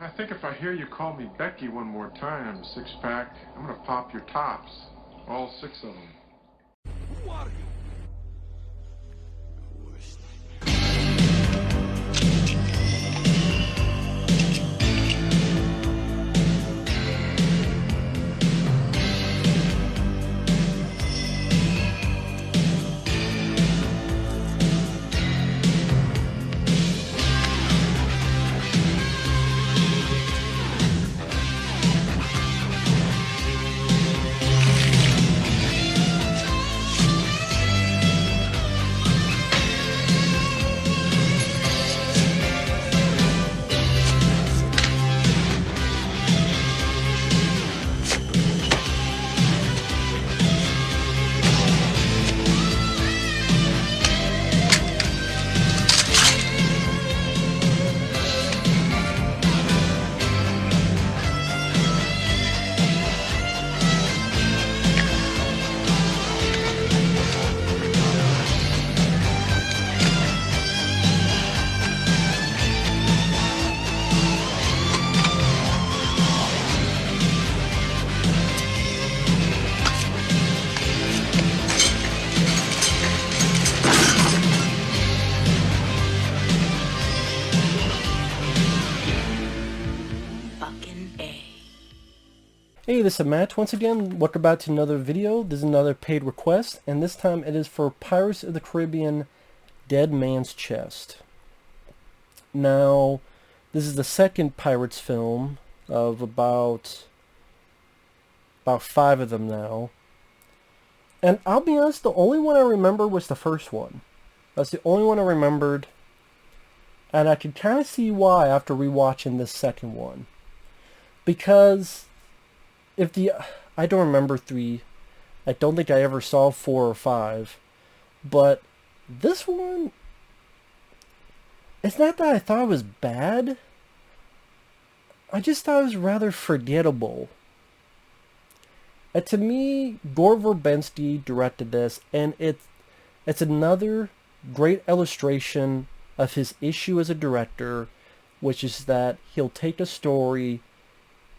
I think if I hear you call me Becky one more time, six-pack, I'm gonna pop your tops. All six of them. Who are you? Hey, this is Matt once again. Welcome back to another video. This is another paid request, and this time it is for Pirates of the Caribbean Dead Man's Chest. Now, this is the second Pirates film of about 5 of them now. And I'll be honest, the only one I remember was the first one. That's the only one I remembered. And I can kind of see why after rewatching this second one. Because I don't remember 3. I don't think I ever saw 4 or 5. But this one, it's not that I thought it was bad. I just thought it was rather forgettable. And to me, Gore Verbinski directed this, and it's another great illustration of his issue as a director, which is that he'll take a story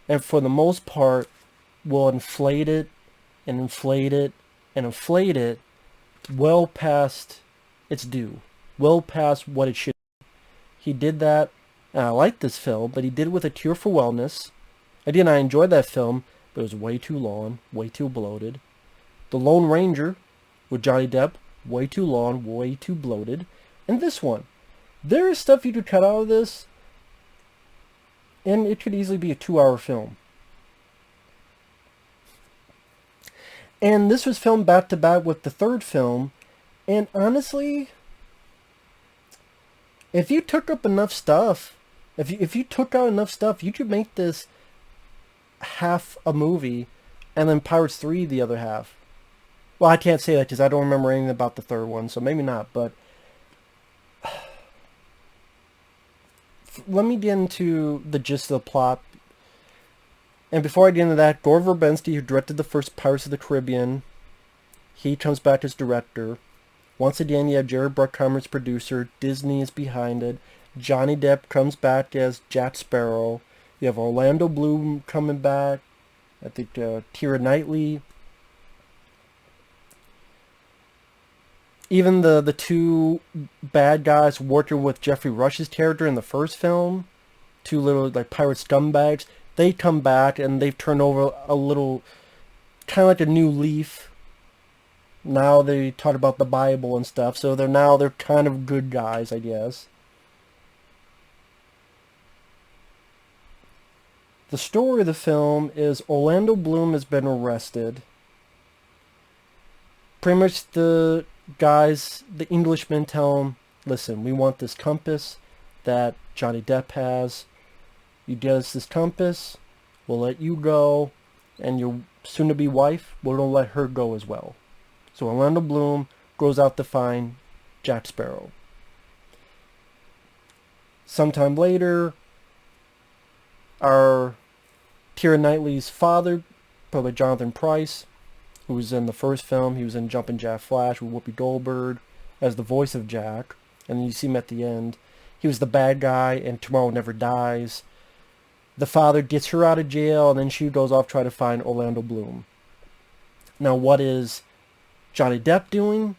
and for the most part will inflate it and inflate it and inflate it well past its due, well past what it should be. He did that, and I liked this film, but he did it with A Cure for Wellness. Again, I enjoyed that film, but it was way too long, way too bloated. The Lone Ranger with Johnny Depp, way too long, way too bloated. And this one, there is stuff you could cut out of this, and it could easily be a 2-hour film. And this was filmed back to back with the third film, and honestly, if you took up enough stuff, if you took out enough stuff, you could make this half a movie, and then Pirates 3 the other half. Well, I can't say that because I don't remember anything about the third one, so maybe not, but let me get into the gist of the plot. And before I get into that, Gore Verbinski, who directed the first Pirates of the Caribbean, he comes back as director. Once again, you have Jerry Bruckheimer as producer. Disney is behind it. Johnny Depp comes back as Jack Sparrow. You have Orlando Bloom coming back. I think Keira Knightley. Even the two bad guys working with Jeffrey Rush's character in the first film, two little like pirate scumbags, they come back and they've turned over a little, kind of like a new leaf. Now they talk about the Bible and stuff, so they're kind of good guys, I guess. The story of the film is Orlando Bloom has been arrested. Pretty much the guys, the Englishmen tell him, listen, we want this compass that Johnny Depp has. You get us this compass, we'll let you go, and your soon-to-be wife, we're going to let her go as well. So Orlando Bloom goes out to find Jack Sparrow. Sometime later, our Keira Knightley's father, probably Jonathan Pryce, who was in the first film, he was in Jumpin' Jack Flash with Whoopi Goldberg as the voice of Jack, and then you see him at the end. He was the bad guy in Tomorrow Never Dies. the father gets her out of jail, and then she goes off trying to find Orlando Bloom. Now, what is Johnny Depp doing?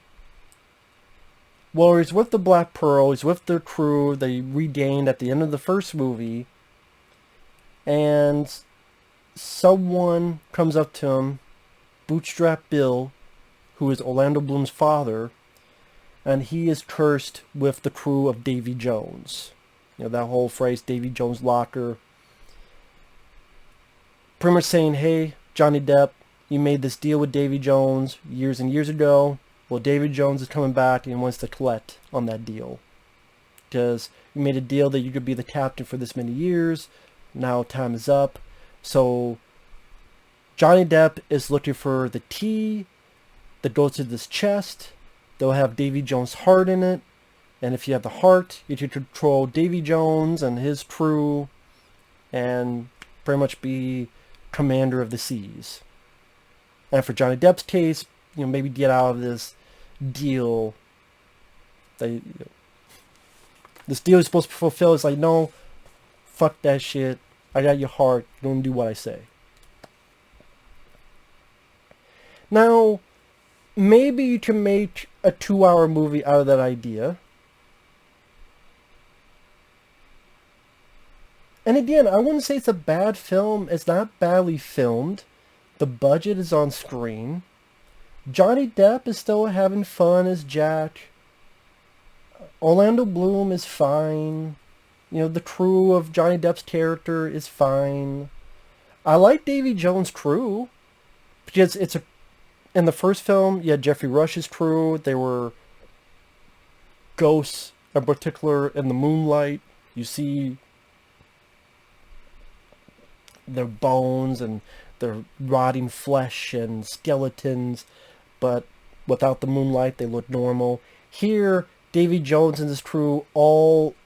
Well, he's with the Black Pearl. He's with the crew they regained at the end of the first movie. And someone comes up to him, Bootstrap Bill, who is Orlando Bloom's father, and he is cursed with the crew of Davy Jones. You know, that whole phrase, Davy Jones' locker. Pretty much saying, hey, Johnny Depp, you made this deal with Davy Jones years and years ago. Well, Davy Jones is coming back and wants to collect on that deal. Because you made a deal that you could be the captain for this many years. Now time is up. So Johnny Depp is looking for the key that goes to this chest. They'll have Davy Jones' heart in it. And if you have the heart, you can control Davy Jones and his crew and pretty much be commander of the seas. And for Johnny Depp's case, you know, maybe get out of this deal. This deal is supposed to fulfill. It's like, no, fuck that shit. I got your heart. You don't do what I say. Now, maybe you can make a 2-hour movie out of that idea. And again, I wouldn't say it's a bad film. It's not badly filmed. The budget is on screen. Johnny Depp is still having fun as Jack. Orlando Bloom is fine. You know, the crew of Johnny Depp's character is fine. I like Davy Jones' crew. Because in the first film, you had Jeffrey Rush's crew. They were ghosts, in particular in the moonlight. You see their bones and their rotting flesh and skeletons, but without the moonlight they look normal. Here, Davy Jones and his crew all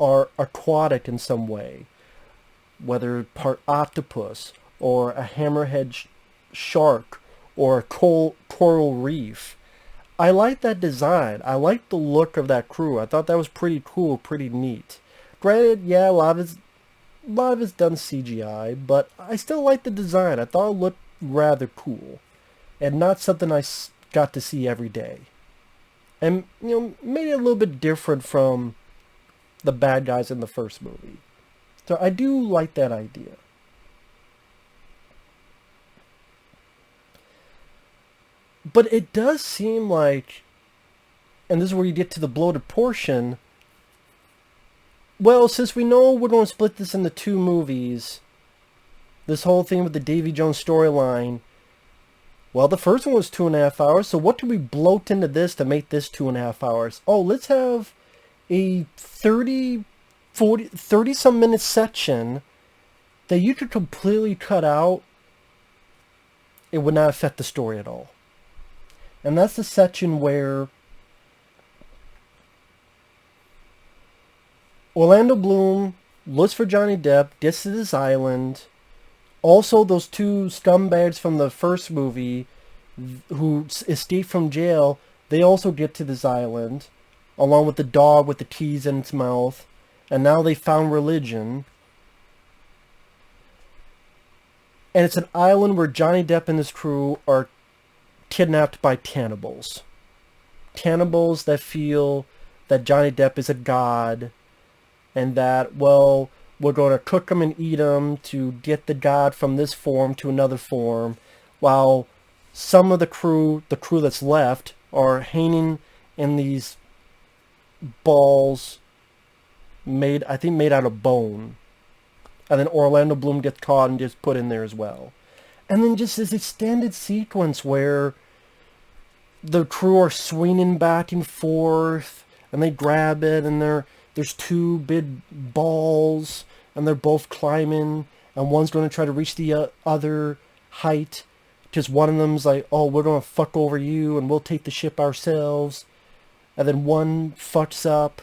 are aquatic in some way, whether part octopus or a hammerhead shark or a coral reef. I like that design. I like the look of that crew. I thought that was pretty cool, pretty neat. Granted, yeah, a lot of it's done CGI, but I still like the design. I thought it looked rather cool, and not something I got to see every day. And, you know, made it a little bit different from the bad guys in the first movie. So I do like that idea. But it does seem like, and this is where you get to the bloated portion, well, since we know we're going to split this into 2 movies, this whole thing with the Davy Jones storyline, well, the first one was 2.5 hours, so what do we bloat into this to make this 2.5 hours? Oh, let's have a 30-some minute section that you could completely cut out. It would not affect the story at all. And that's the section where Orlando Bloom looks for Johnny Depp, gets to this island. Also, those 2 scumbags from the first movie who escaped from jail, they also get to this island, along with the dog with the keys in its mouth. And now they found religion. And it's an island where Johnny Depp and his crew are kidnapped by cannibals. Cannibals that feel that Johnny Depp is a god, and that, well, we're going to cook them and eat them to get the god from this form to another form, while some of the crew that's left, are hanging in these balls made out of bone. And then Orlando Bloom gets caught and just put in there as well. And then just this extended sequence where the crew are swinging back and forth, and they grab it, and there's 2 big balls, and they're both climbing, and one's going to try to reach the other height, because one of them's like, oh, we're going to fuck over you, and we'll take the ship ourselves. And then one fucks up,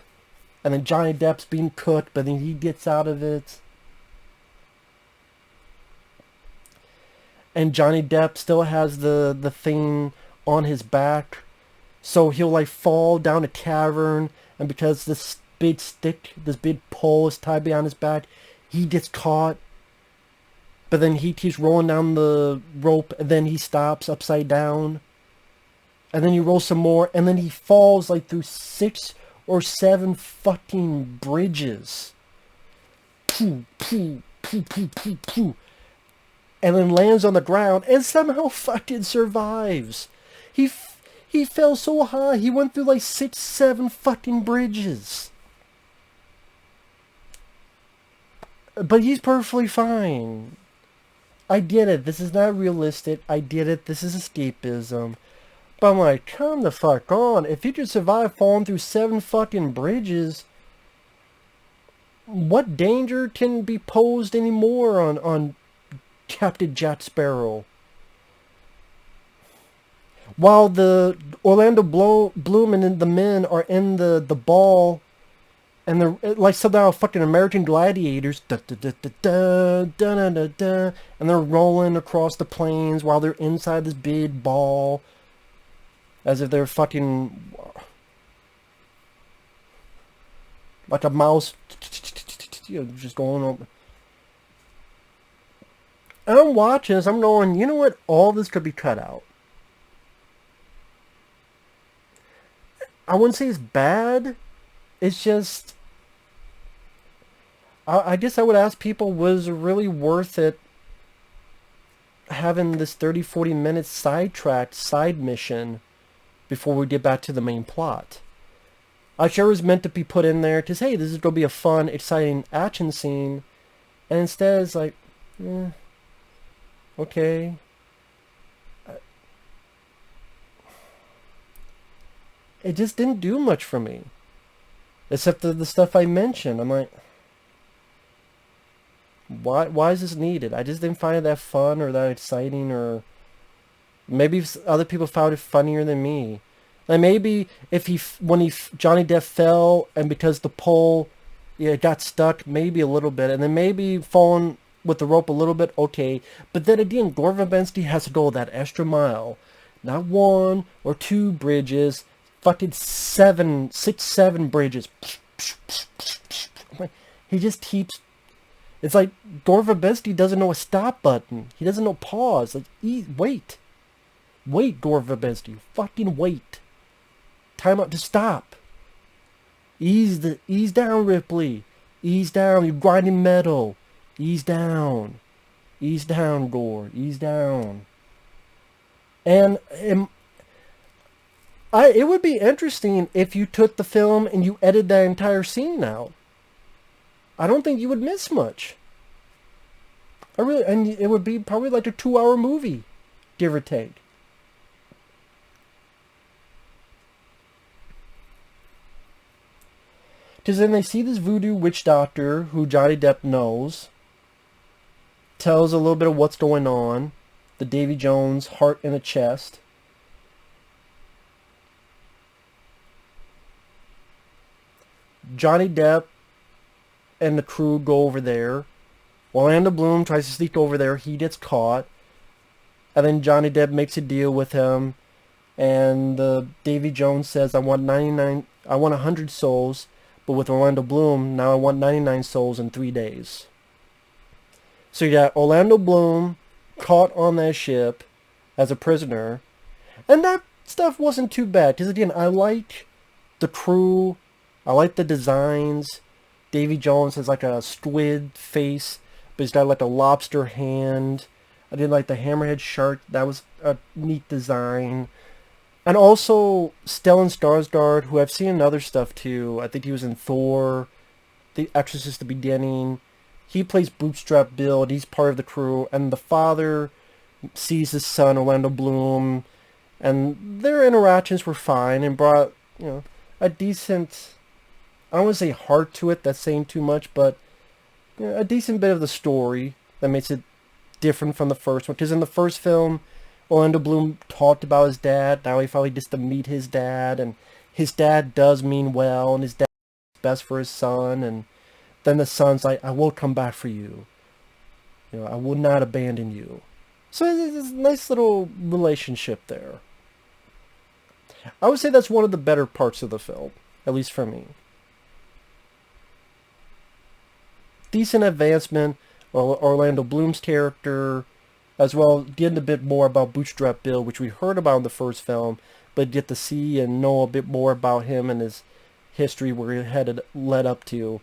and then Johnny Depp's being cooked, but then he gets out of it. And Johnny Depp still has the thing on his back, so he'll like fall down a cavern, and because this big stick, this big pole is tied behind his back, he gets caught but then he keeps rolling down the rope, and then he stops upside down, and then he rolls some more, and then he falls like through 6 or 7 fucking bridges. Pooh, pooh, pooh, pooh, pooh, pooh. And then lands on the ground, and somehow fucking survives. He fell so high, he went through like 6, 7 fucking bridges. But he's perfectly fine. I get it. This is not realistic. I get it. This is escapism. But I'm like, come the fuck on. If you could survive falling through 7 fucking bridges, what danger can be posed anymore on Captain Jack Sparrow? While the Orlando Bloom and the men are in the ball, and they're like somehow fucking American gladiators, da, da, da, da, da, da, da, da, and they're rolling across the plains while they're inside this big ball, as if they're fucking like a mouse, just going over. And I'm watching this, I'm going, you know what? All this could be cut out. I wouldn't say it's bad. It's just, I guess I would ask people, was it really worth it having this 30-40 minute sidetracked side mission before we get back to the main plot? I'm sure it was meant to be put in there to say, hey, this is going to be a fun, exciting action scene. And instead it's like, okay. It just didn't do much for me. Except the stuff I mentioned. I'm like, why is this needed? I just didn't find it that fun or that exciting, or maybe other people found it funnier than me. Like maybe if Johnny Depp fell and because the pole, got stuck, maybe a little bit, and then maybe falling with the rope a little bit, okay. But then again, Gore Verbinski has to go that extra mile, not 1 or 2 bridges. Fucking 6, 7 bridges. He just keeps. It's like Gore Verbinski doesn't know a stop button. He doesn't know pause. Like, wait, Gore Verbinski, fucking wait. Time out to stop. Ease down, Ripley. Ease down. You're grinding metal. Ease down. Ease down, Gore. Ease down. And it would be interesting if you took the film and you edited that entire scene out. I don't think you would miss much. And it would be probably like a 2-hour movie, give or take. Because then they see this voodoo witch doctor who Johnny Depp knows, tells a little bit of what's going on, the Davy Jones heart in a chest. Johnny Depp and the crew go over there. Orlando Bloom tries to sneak over there. He gets caught. And then Johnny Depp makes a deal with him. And Davy Jones says, I want 100 souls. But with Orlando Bloom, now I want 99 souls in 3 days. So you got Orlando Bloom caught on that ship as a prisoner. And that stuff wasn't too bad. Because again, I like the crew. I like the designs. Davy Jones has like a squid face, but he's got like a lobster hand. I did like the hammerhead shark. That was a neat design. And also Stellan Starsgard, who I've seen in other stuff too. I think he was in Thor, The Exorcist, the beginning. He plays Bootstrap Bill, and he's part of the crew. And the father sees his son, Orlando Bloom, and their interactions were fine and brought, a decent, I don't want to say heart to it, that's saying too much, but a decent bit of the story that makes it different from the first one. Because in the first film, Orlando Bloom talked about his dad. Now he finally gets to meet his dad, and his dad does mean well, and his dad is best for his son, and then the son's like, I will come back for you. I will not abandon you. So it's a nice little relationship there. I would say that's one of the better parts of the film, at least for me. Decent advancement Orlando Bloom's character, as well getting a bit more about Bootstrap Bill, which we heard about in the first film, but get to see and know a bit more about him and his history, where he had led up to.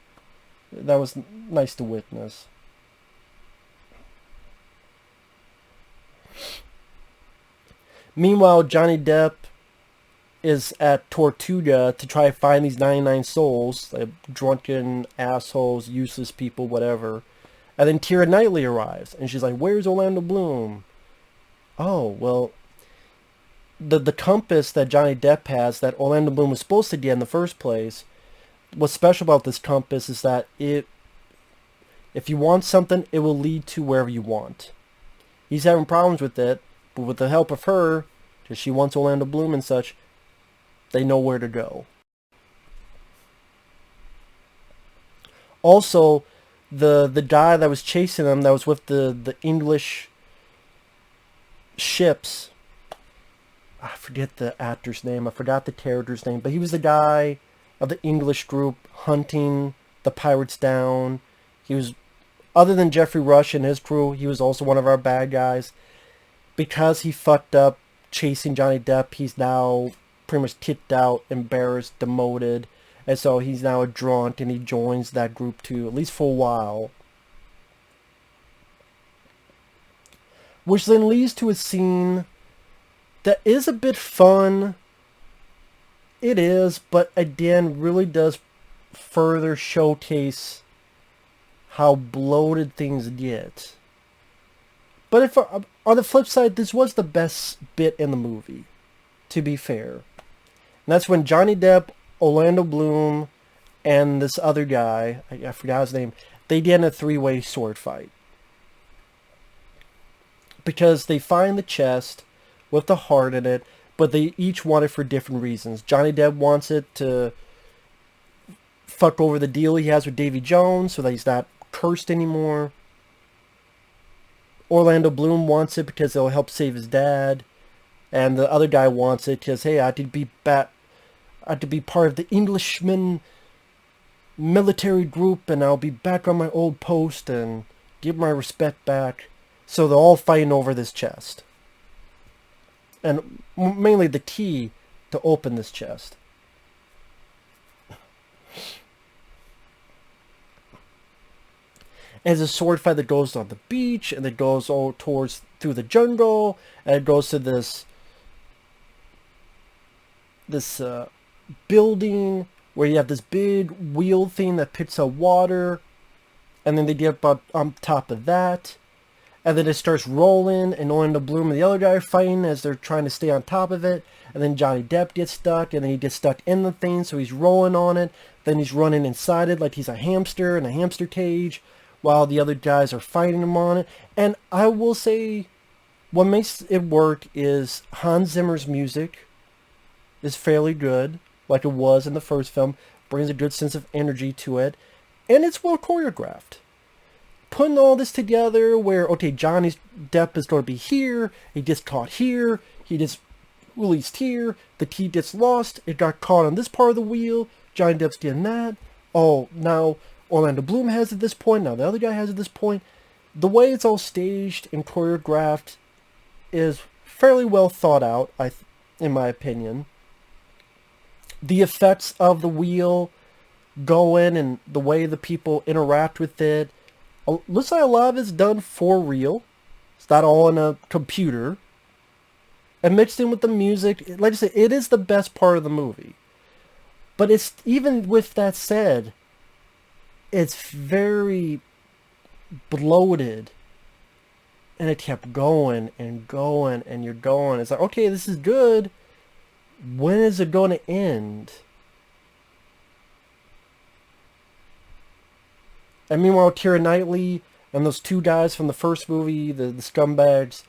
That was nice to witness. Meanwhile, Johnny Depp is at Tortuga to try to find these 99 souls, like drunken assholes, useless people, whatever. And then Keira Knightley arrives, and she's like, "Where's Orlando Bloom?" Oh, well, the compass that Johnny Depp has that Orlando Bloom was supposed to get in the first place, what's special about this compass is that if you want something, it will lead to wherever you want. He's having problems with it, but with the help of her, because she wants Orlando Bloom and such, they know where to go. Also, the guy that was chasing them, that was with the English ships, I forget the actor's name, I forgot the character's name, but he was the guy of the English group hunting the pirates down. He was, other than Jeffrey Rush and his crew, he was also one of our bad guys. Because he fucked up chasing Johnny Depp, he's now pretty much kicked out, embarrassed, demoted, and so he's now a drunk, and he joins that group too, at least for a while. Which then leads to a scene that is a bit fun. It is, but again, really does further showcase how bloated things get. But if on the flip side, this was the best bit in the movie, to be fair. And that's when Johnny Depp, Orlando Bloom, and this other guy, I forgot his name, they get in a three-way sword fight. Because they find the chest with the heart in it, but they each want it for different reasons. Johnny Depp wants it to fuck over the deal he has with Davy Jones so that he's not cursed anymore. Orlando Bloom wants it because it'll help save his dad. And the other guy wants it because, hey, I had to be part of the Englishman military group, and I'll be back on my old post and give my respect back. So they're all fighting over this chest. And mainly the key to open this chest. And it's a sword fight that goes on the beach, and it goes all through the jungle, and it goes to this building where you have this big wheel thing that picks up water, and then they get up on top of that, and then it starts rolling, and Orlando Bloom and the other guy are fighting as they're trying to stay on top of it, and then Johnny Depp gets stuck, and then he gets stuck in the thing, so he's rolling on it, then he's running inside it like he's a hamster in a hamster cage, while the other guys are fighting him on it. And I will say, what makes it work is Hans Zimmer's music is fairly good, like it was in the first film, brings a good sense of energy to it, and it's well choreographed. Putting all this together where, okay, Johnny Depp is going to be here, he gets caught here, he gets released here, the key gets lost, it got caught on this part of the wheel, Johnny Depp's getting that, oh, now Orlando Bloom has at this point, now the other guy has at this point. The way it's all staged and choreographed is fairly well thought out, in my opinion. The effects of the wheel going and the way the people interact with it, looks like a lot of it's done for real. It's not all on a computer. And mixed in with the music, like I said, it is the best part of the movie. But it's, even with that said, it's very bloated, and it kept going and going, and you're going, it's like, okay, this is good, when is it going to end? And meanwhile, Keira Knightley and those two guys from the first movie, the scumbags,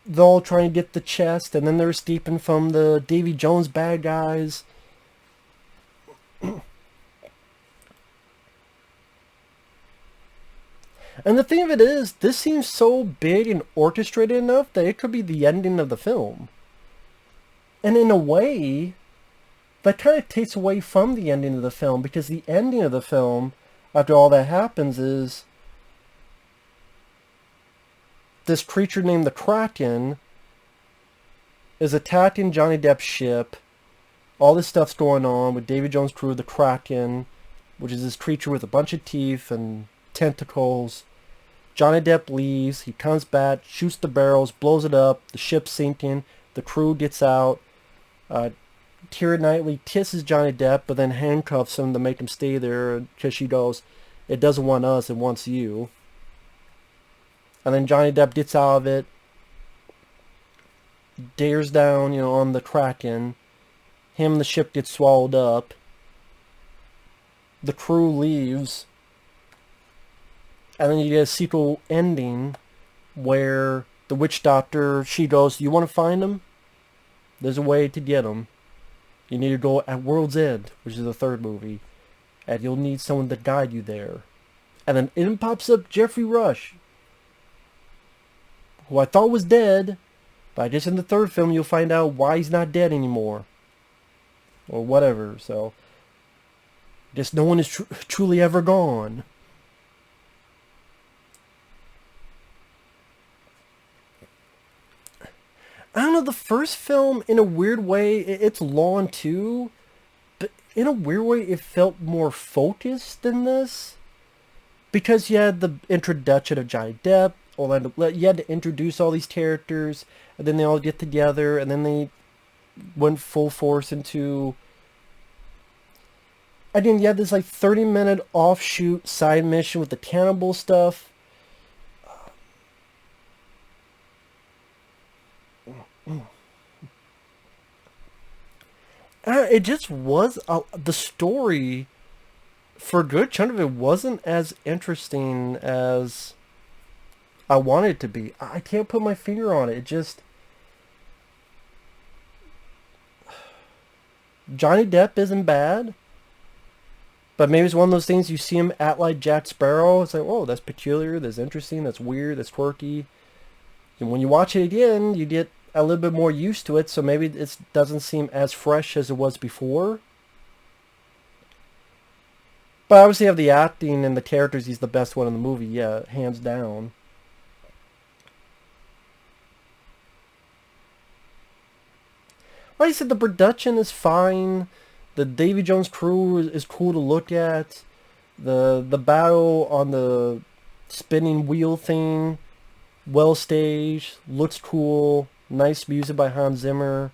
they're all trying to get the chest, and then they're escaping from the Davy Jones bad guys. And the thing of it is, this seems so big and orchestrated enough that it could be the ending of the film. And in a way, that kind of takes away from the ending of the film, because the ending of the film, after all that happens is this creature named the Kraken is attacking Johnny Depp's ship. All this stuff's going on with Davy Jones' crew, the Kraken, which is this creature with a bunch of teeth and tentacles. Johnny Depp leaves. He comes back, shoots the barrels, blows it up. The ship's sinking. The crew gets out. Keira Knightley kisses Johnny Depp, but then handcuffs him to make him stay there because she goes, it doesn't want us, it wants you. And then Johnny Depp gets out of it, dares down, on the Kraken. Him and the ship gets swallowed up. The crew leaves. And then you get a sequel ending where the witch doctor, she goes, you want to find him? There's a way to get him. You need to go at World's End, which is the third movie. And you'll need someone to guide you there. And then in pops up Jeffrey Rush, who I thought was dead. But I guess in the third film you'll find out why he's not dead anymore. Or whatever, so. Just no one is truly ever gone. I don't know, the first film, in a weird way, it's long too, but in a weird way, it felt more focused than this. Because you had the introduction of Johnny Depp, you had to introduce all these characters, and then they all get together, and then they went full force into... Again, you had this like 30-minute offshoot side mission with the cannibal stuff. It just was... the story, for a good chunk of it, wasn't as interesting as I wanted it to be. I can't put my finger on it. It just... Johnny Depp isn't bad. But maybe it's one of those things you see him act like Jack Sparrow. It's like, oh, that's peculiar, that's interesting, that's weird, that's quirky. And when you watch it again, you get a little bit more used to it, so maybe it doesn't seem as fresh as it was before. But obviously, have the acting and the characters, he's the best one in the movie, yeah, hands down. Like I said, the production is fine. The Davy Jones crew is cool to look at. The battle on the spinning wheel thing, well staged, looks cool. Nice music by Hans Zimmer.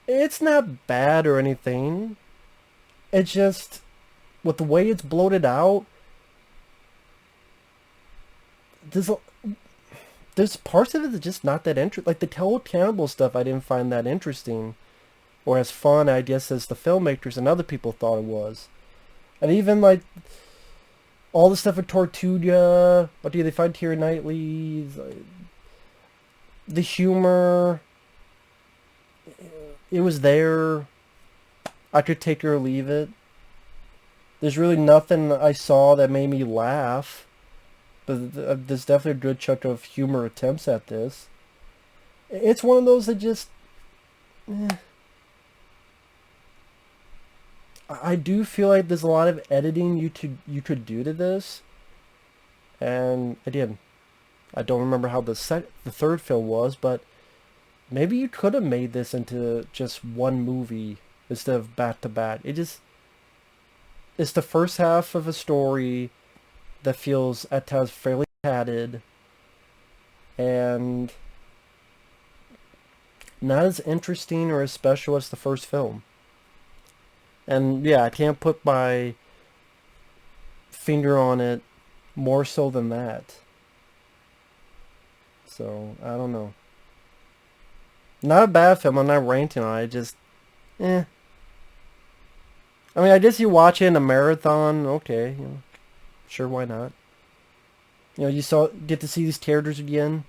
It's not bad or anything. It's just, with the way it's bloated out, there's parts of it that's just not that interesting. Like the Toad Cannibal stuff I didn't find that interesting. Or as fun, I guess, as the filmmakers and other people thought it was. And even like all the stuff with Tortuga, what do they find Keira Knightley, the humor, it was there. I could take it or leave it. There's really nothing I saw that made me laugh. But there's definitely a good chunk of humor attempts at this. It's one of those that just... I do feel like there's a lot of editing you could do to this. And again, I don't remember how the third film was, but maybe you could have made this into just one movie instead of back to back. It's the first half of a story that feels at times fairly padded and not as interesting or as special as the first film. And yeah, I can't put my finger on it more so than that. So, I don't know. Not a bad film, I'm not ranting on it, just, I mean, I guess you watch it in a marathon, okay, sure, why not? You get to see these characters again.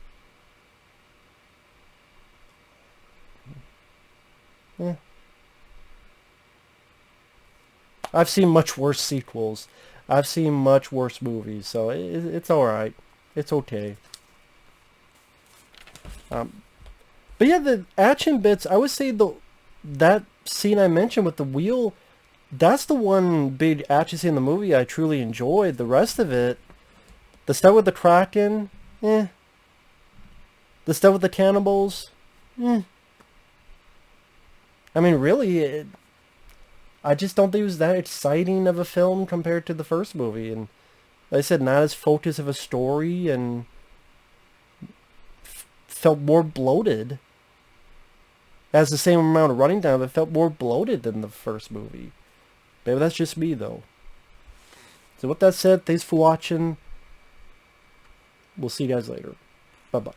I've seen much worse sequels. I've seen much worse movies, so it's alright. It's okay. But yeah, the action bits, I would say the that scene I mentioned with the wheel, that's the one big action scene in the movie I truly enjoyed. The rest of it, the stuff with the Kraken, eh. The stuff with the cannibals, I mean, really, I just don't think it was that exciting of a film compared to the first movie. And like I said, not as focused of a story, and felt more bloated. Has the same amount of running time, but felt more bloated than the first movie. Maybe that's just me, though. So with that said, thanks for watching. We'll see you guys later. Bye-bye.